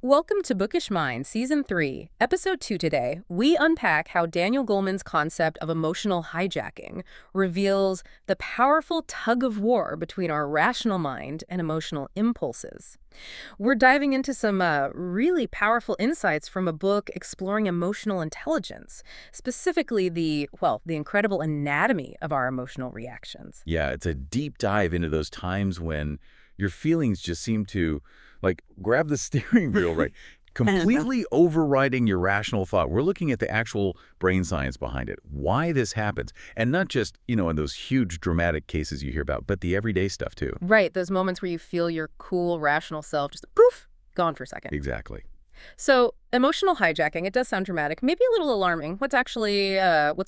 Welcome to Bookish Mind, Season 3, Episode 2 today. We unpack how Daniel Goleman's concept of emotional hijacking reveals the powerful tug-of-war between our rational mind and emotional impulses. We're diving into some really powerful insights from a book exploring emotional intelligence, specifically the incredible anatomy of our emotional reactions. Yeah, it's a deep dive into those times when your feelings just seem to, like, grab the steering wheel, right? Completely overriding your rational thought. We're looking at the actual brain science behind it, why this happens. And not just, in those huge dramatic cases you hear about, but the everyday stuff too. Right, those moments where you feel your cool, rational self just poof, gone for a second. Exactly. So, emotional hijacking, it does sound dramatic, maybe a little alarming. What's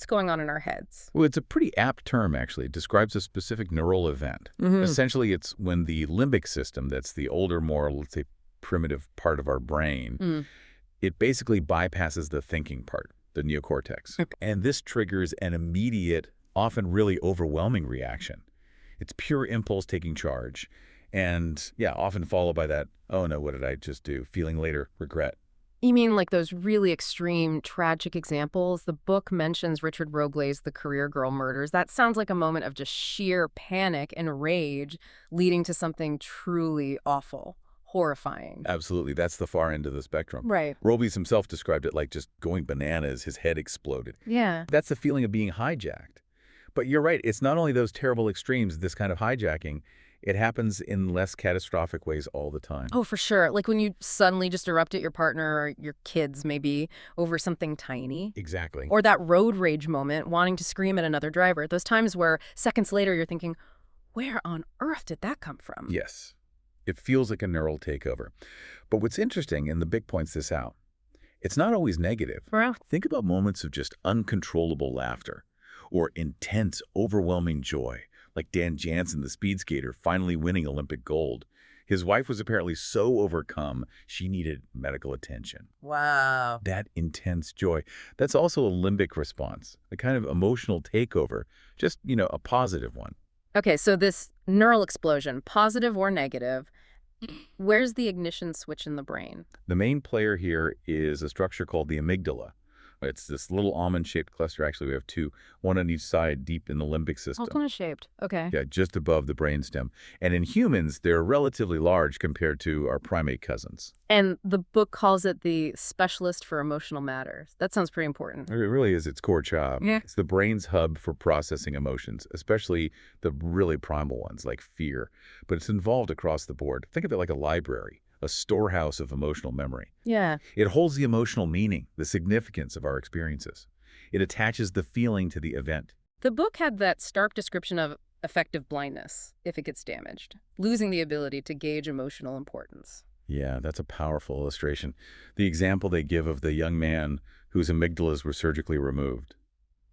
going on in our heads? Well, it's a pretty apt term, actually. It describes a specific neural event. Essentially, it's when the limbic system, that's the older, more, let's say, primitive part of our brain, it basically bypasses the thinking part, the neocortex. Okay. And this triggers an immediate, often really overwhelming reaction. It's pure impulse taking charge. And, yeah, often followed by that, oh no, what did I just do? Feeling later, regret. You mean like those really extreme, tragic examples? The book mentions Richard Rogley's The Career Girl Murders. That sounds like a moment of just sheer panic and rage leading to something truly awful, horrifying. Absolutely. That's the far end of the spectrum. Right. Robles himself described it like just going bananas, his head exploded. Yeah. That's the feeling of being hijacked. But you're right, it's not only those terrible extremes, this kind of hijacking, it happens in less catastrophic ways all the time. Oh, for sure. Like when you suddenly just erupt at your partner or your kids, maybe, over something tiny. Exactly. Or that road rage moment, wanting to scream at another driver. Those times where seconds later you're thinking, where on earth did that come from? Yes. It feels like a neural takeover. But what's interesting, and the big points this out, it's not always negative. Well, Think about moments of just uncontrollable laughter or intense, overwhelming joy, like Dan Jansen, the speed skater, finally winning Olympic gold. His wife was apparently so overcome, she needed medical attention. wow. That intense joy, that's also a limbic response, a kind of emotional takeover, just, a positive one. Okay, so this neural explosion, positive or negative, where's the ignition switch in the brain? The main player here is a structure called the amygdala. It's this little almond-shaped cluster. Actually, we have two, one on each side deep in the limbic system. Shaped. Okay. Yeah, just above the brainstem. And in humans, they're relatively large compared to our primate cousins. And the book calls it the specialist for emotional matters. That sounds pretty important. It really is its core job. Yeah. It's the brain's hub for processing emotions, especially the really primal ones like fear. But it's involved across the board. Think of it like a library, a storehouse of emotional memory. Yeah. It holds the emotional meaning, the significance of our experiences. It attaches the feeling to the event. The book had that stark description of affective blindness if it gets damaged, losing the ability to gauge emotional importance. Yeah, that's a powerful illustration. The example they give of the young man whose amygdalas were surgically removed.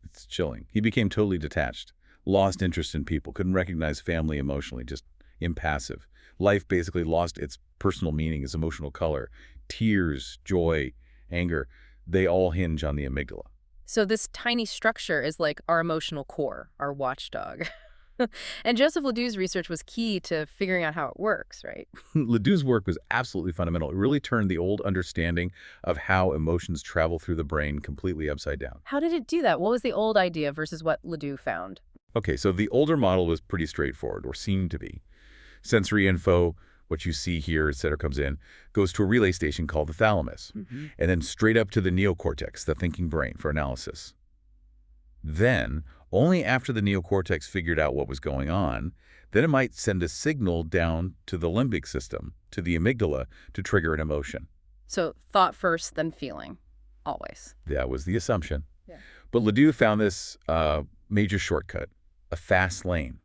It's chilling. He became totally detached, lost interest in people, couldn't recognize family emotionally, just impassive. Life basically lost its personal meaning, its emotional color. Tears, joy, anger, they all hinge on the amygdala. So this tiny structure is like our emotional core, our watchdog. And Joseph Ledoux's research was key to figuring out how it works, right? Ledoux's work was absolutely fundamental. It really turned the old understanding of how emotions travel through the brain completely upside down. How did it do that? What was the old idea versus what Ledoux found? Okay, so the older model was pretty straightforward, or seemed to be. Sensory info, what you see here, et cetera, comes in, goes to a relay station called the thalamus, and then straight up to the neocortex, the thinking brain, for analysis. Then, only after the neocortex figured out what was going on, then it might send a signal down to the limbic system, to the amygdala, to trigger an emotion. So thought first, then feeling, always. That was the assumption. Yeah. But Ledoux found this major shortcut, a fast lane.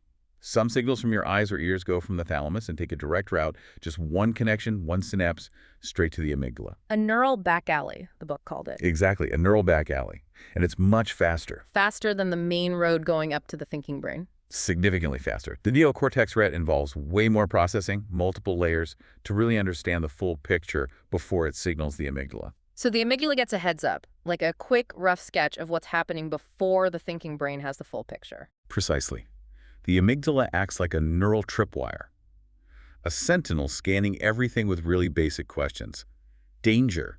Some signals from your eyes or ears go from the thalamus and take a direct route, just one connection, one synapse, straight to the amygdala. A neural back alley, the book called it. Exactly, a neural back alley. And it's much faster. Faster than the main road going up to the thinking brain. Significantly faster. The neocortex ret involves way more processing, multiple layers, to really understand the full picture before it signals the amygdala. So the amygdala gets a heads up, like a quick, rough sketch of what's happening before the thinking brain has the full picture. Precisely. The amygdala acts like a neural tripwire, a sentinel scanning everything with really basic questions. Danger.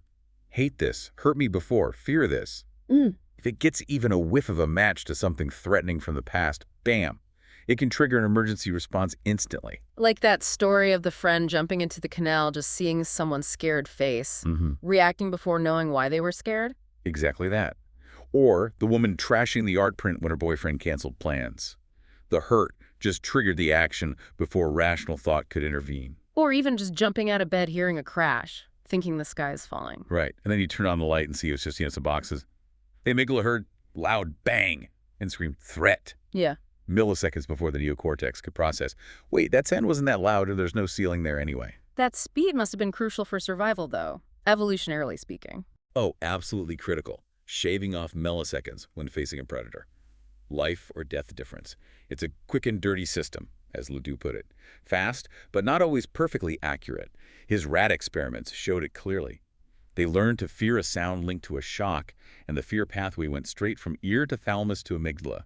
Hate this. Hurt me before. Fear this. Mm. If it gets even a whiff of a match to something threatening from the past, bam, it can trigger an emergency response instantly. Like that story of the friend jumping into the canal, just seeing someone's scared face, reacting before knowing why they were scared? Exactly that. Or the woman trashing the art print when her boyfriend canceled plans. The hurt just triggered the action before rational thought could intervene. Or even just jumping out of bed hearing a crash, thinking the sky is falling. Right. And then you turn on the light and see it's just, some boxes. The amygdala heard loud bang and screamed threat. Yeah. Milliseconds before the neocortex could process. Wait, that sound wasn't that loud, or there's no ceiling there anyway. That speed must have been crucial for survival, though, evolutionarily speaking. Oh, absolutely critical. Shaving off milliseconds when facing a predator. Life or death difference. It's a quick and dirty system, as Ledoux put it. Fast, but not always perfectly accurate. His rat experiments showed it clearly. They learned to fear a sound linked to a shock, and the fear pathway went straight from ear to thalamus to amygdala.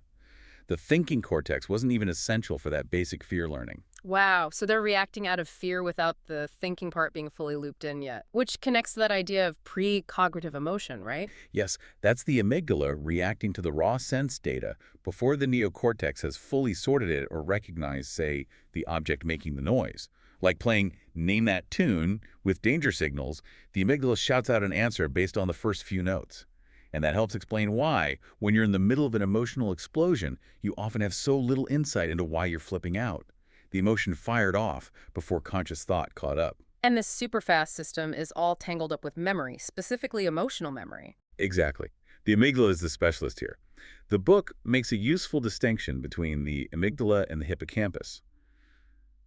The thinking cortex wasn't even essential for that basic fear learning. Wow, so they're reacting out of fear without the thinking part being fully looped in yet, which connects to that idea of pre-cognitive emotion, right? Yes, that's the amygdala reacting to the raw sense data before the neocortex has fully sorted it or recognized, say, the object making the noise. Like playing Name That Tune with danger signals, the amygdala shouts out an answer based on the first few notes. And that helps explain why, when you're in the middle of an emotional explosion, you often have so little insight into why you're flipping out. The emotion fired off before conscious thought caught up. And this super fast system is all tangled up with memory, specifically emotional memory. Exactly. The amygdala is the specialist here. The book makes a useful distinction between the amygdala and the hippocampus.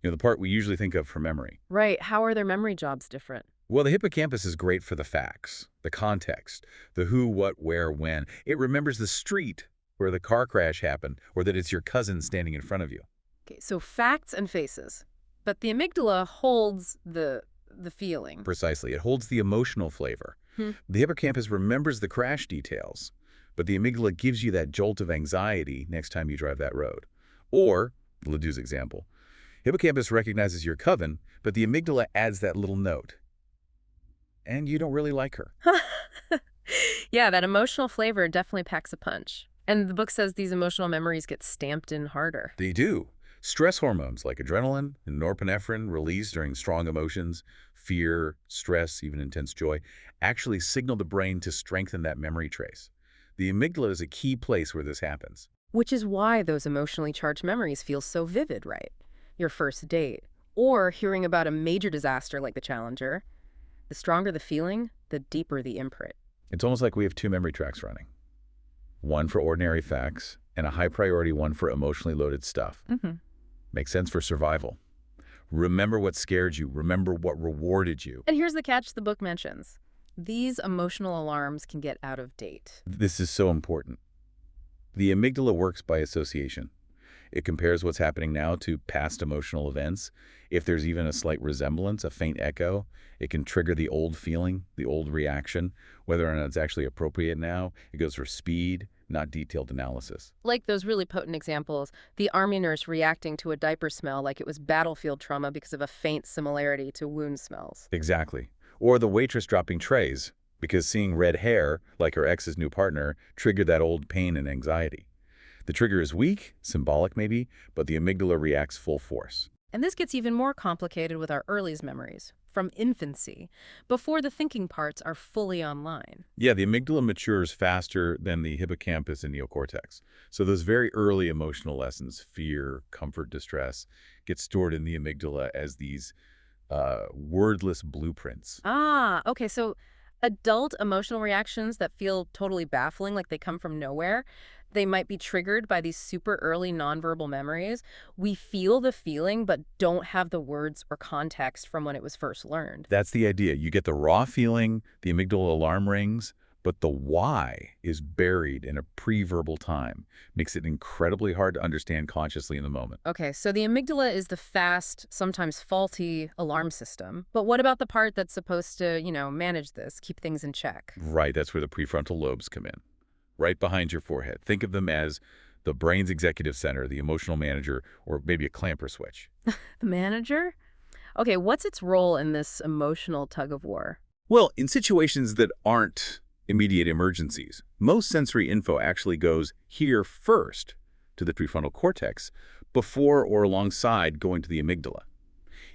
The part we usually think of for memory. Right. How are their memory jobs different? Well, the hippocampus is great for the facts, the context, the who, what, where, when. It remembers the street where the car crash happened, or that it's your cousin standing in front of you. Okay, so facts and faces. But the amygdala holds the feeling. Precisely. It holds the emotional flavor. The hippocampus remembers the crash details, but the amygdala gives you that jolt of anxiety next time you drive that road. Or, Ledoux's example, hippocampus recognizes your coven, but the amygdala adds that little note. And you don't really like her. Yeah, that emotional flavor definitely packs a punch. And the book says these emotional memories get stamped in harder. They do. Stress hormones like adrenaline and norepinephrine released during strong emotions, fear, stress, even intense joy, actually signal the brain to strengthen that memory trace. The amygdala is a key place where this happens. Which is why those emotionally charged memories feel so vivid, right? Your first date, or hearing about a major disaster like the Challenger. The stronger the feeling, the deeper the imprint. It's almost like we have two memory tracks running. One for ordinary facts, and a high-priority one for emotionally loaded stuff. Makes sense for survival. Remember what scared you. Remember what rewarded you. And here's the catch the book mentions. These emotional alarms can get out of date. This is so important. The amygdala works by association. It compares what's happening now to past emotional events. If there's even a slight resemblance, a faint echo, it can trigger the old feeling, the old reaction. Whether or not it's actually appropriate now, it goes for speed, not detailed analysis. Like those really potent examples, the army nurse reacting to a diaper smell like it was battlefield trauma because of a faint similarity to wound smells. Exactly. Or the waitress dropping trays, because seeing red hair, like her ex's new partner, triggered that old pain and anxiety. The trigger is weak, symbolic maybe, but the amygdala reacts full force. And this gets even more complicated with our earliest memories, from infancy, before the thinking parts are fully online. Yeah, the amygdala matures faster than the hippocampus and neocortex. So those very early emotional lessons, fear, comfort, distress, get stored in the amygdala as these wordless blueprints. Ah, okay, so adult emotional reactions that feel totally baffling, like they come from nowhere, they might be triggered by these super early nonverbal memories. We feel the feeling, but don't have the words or context from when it was first learned. That's the idea. You get the raw feeling, the amygdala alarm rings, but the why is buried in a pre-verbal time. Makes it incredibly hard to understand consciously in the moment. Okay, so the amygdala is the fast, sometimes faulty alarm system. But what about the part that's supposed to, manage this, keep things in check? Right, that's where the prefrontal lobes come in. Right behind your forehead. Think of them as the brain's executive center, the emotional manager, or maybe a clamper switch. The manager? Okay, what's its role in this emotional tug of war? Well, in situations that aren't immediate emergencies, most sensory info actually goes here first to the prefrontal cortex before or alongside going to the amygdala.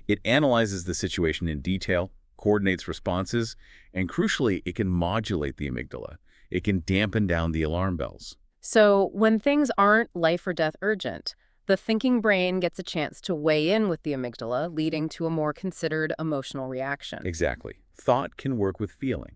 It analyzes the situation in detail, coordinates responses, and crucially, it can modulate the amygdala. It can dampen down the alarm bells. So when things aren't life or death urgent, the thinking brain gets a chance to weigh in with the amygdala, leading to a more considered emotional reaction. Exactly. Thought can work with feeling.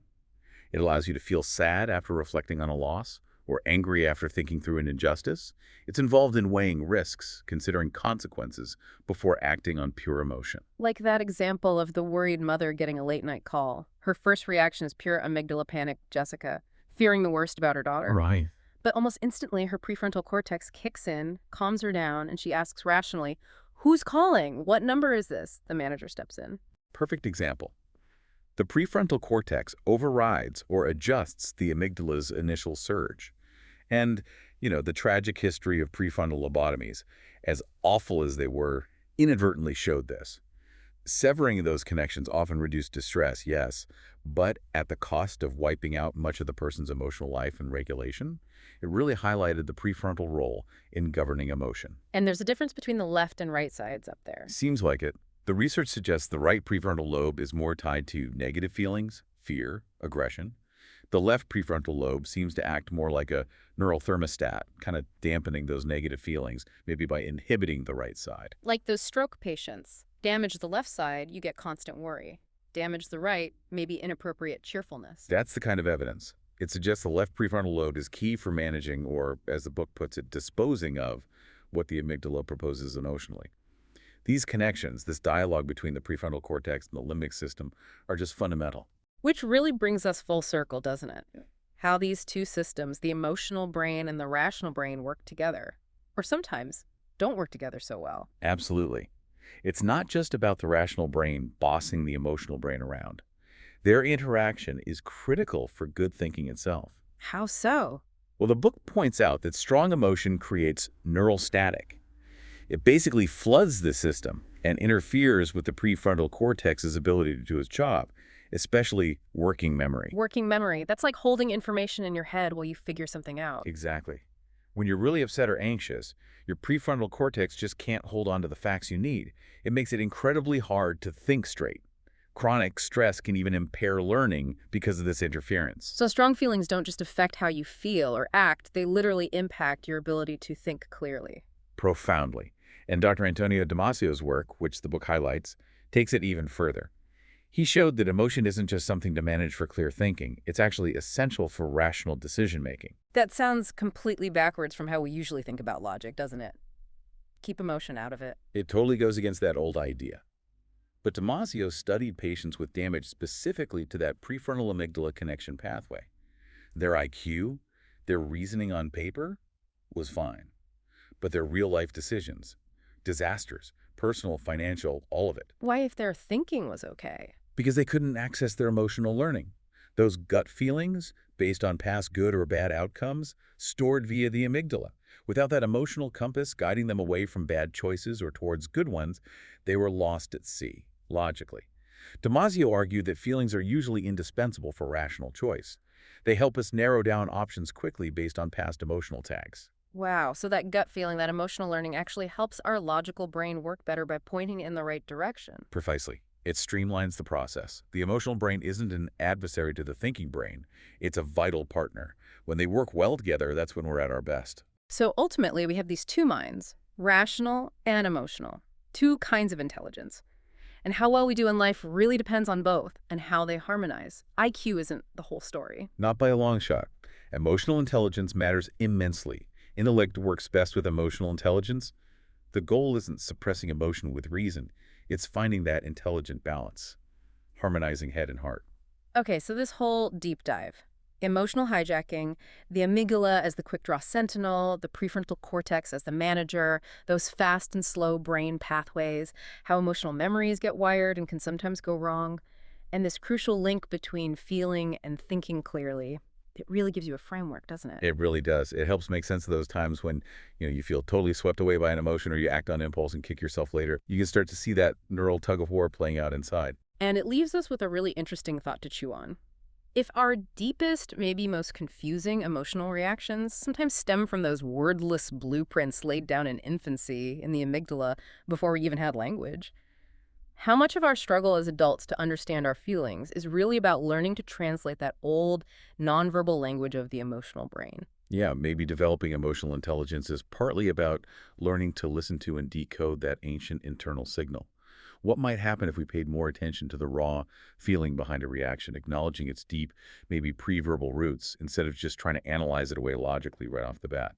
It allows you to feel sad after reflecting on a loss or angry after thinking through an injustice. It's involved in weighing risks, considering consequences before acting on pure emotion. Like that example of the worried mother getting a late-night call. Her first reaction is pure amygdala panic, Jessica, fearing the worst about her daughter. Right. But almost instantly, her prefrontal cortex kicks in, calms her down, and she asks rationally, "Who's calling? What number is this?" The manager steps in. Perfect example. The prefrontal cortex overrides or adjusts the amygdala's initial surge. And, the tragic history of prefrontal lobotomies, as awful as they were, inadvertently showed this. Severing those connections often reduced distress, yes, but at the cost of wiping out much of the person's emotional life and regulation. It really highlighted the prefrontal role in governing emotion. And there's a difference between the left and right sides up there. Seems like it. The research suggests the right prefrontal lobe is more tied to negative feelings, fear, aggression. The left prefrontal lobe seems to act more like a neural thermostat, kind of dampening those negative feelings, maybe by inhibiting the right side. Like those stroke patients. Damage the left side, you get constant worry. Damage the right, maybe inappropriate cheerfulness. That's the kind of evidence. It suggests the left prefrontal lobe is key for managing, or as the book puts it, disposing of what the amygdala proposes emotionally. These connections, this dialogue between the prefrontal cortex and the limbic system, are just fundamental. Which really brings us full circle, doesn't it? Yeah. How these two systems, the emotional brain and the rational brain, work together. Or sometimes don't work together so well. Absolutely. It's not just about the rational brain bossing the emotional brain around. Their interaction is critical for good thinking itself. How so? Well, the book points out that strong emotion creates neural static. It basically floods the system and interferes with the prefrontal cortex's ability to do its job, especially working memory. Working memory. That's like holding information in your head while you figure something out. Exactly. When you're really upset or anxious, your prefrontal cortex just can't hold on to the facts you need. It makes it incredibly hard to think straight. Chronic stress can even impair learning because of this interference. So strong feelings don't just affect how you feel or act, they literally impact your ability to think clearly. Profoundly. And Dr. Antonio Damasio's work, which the book highlights, takes it even further. He showed that emotion isn't just something to manage for clear thinking. It's actually essential for rational decision-making. That sounds completely backwards from how we usually think about logic, doesn't it? Keep emotion out of it. It totally goes against that old idea. But Damasio studied patients with damage specifically to that prefrontal amygdala connection pathway. Their IQ, their reasoning on paper, was fine. But their real-life decisions, disasters, personal, financial, all of it. Why if their thinking was okay? Because they couldn't access their emotional learning. Those gut feelings, based on past good or bad outcomes, stored via the amygdala. Without that emotional compass guiding them away from bad choices or towards good ones, they were lost at sea, logically. Damasio argued that feelings are usually indispensable for rational choice. They help us narrow down options quickly based on past emotional tags. Wow, so that gut feeling, that emotional learning actually helps our logical brain work better by pointing in the right direction. Precisely. It streamlines the process. The emotional brain isn't an adversary to the thinking brain. It's a vital partner. When they work well together, that's when we're at our best. So ultimately, we have these two minds, rational and emotional, two kinds of intelligence. And how well we do in life really depends on both and how they harmonize. IQ isn't the whole story. Not by a long shot. Emotional intelligence matters immensely. Intellect works best with emotional intelligence. The goal isn't suppressing emotion with reason. It's finding that intelligent balance, harmonizing head and heart. Okay, so this whole deep dive, emotional hijacking, the amygdala as the quick-draw sentinel, the prefrontal cortex as the manager, those fast and slow brain pathways, how emotional memories get wired and can sometimes go wrong, and this crucial link between feeling and thinking clearly. It really gives you a framework, doesn't it? It really does. It helps make sense of those times when you feel totally swept away by an emotion or you act on impulse and kick yourself later. You can start to see that neural tug of war playing out inside. And it leaves us with a really interesting thought to chew on. If our deepest, maybe most confusing emotional reactions sometimes stem from those wordless blueprints laid down in infancy in the amygdala before we even had language, how much of our struggle as adults to understand our feelings is really about learning to translate that old, nonverbal language of the emotional brain? Yeah, maybe developing emotional intelligence is partly about learning to listen to and decode that ancient internal signal. What might happen if we paid more attention to the raw feeling behind a reaction, acknowledging its deep, maybe pre-verbal roots, instead of just trying to analyze it away logically right off the bat?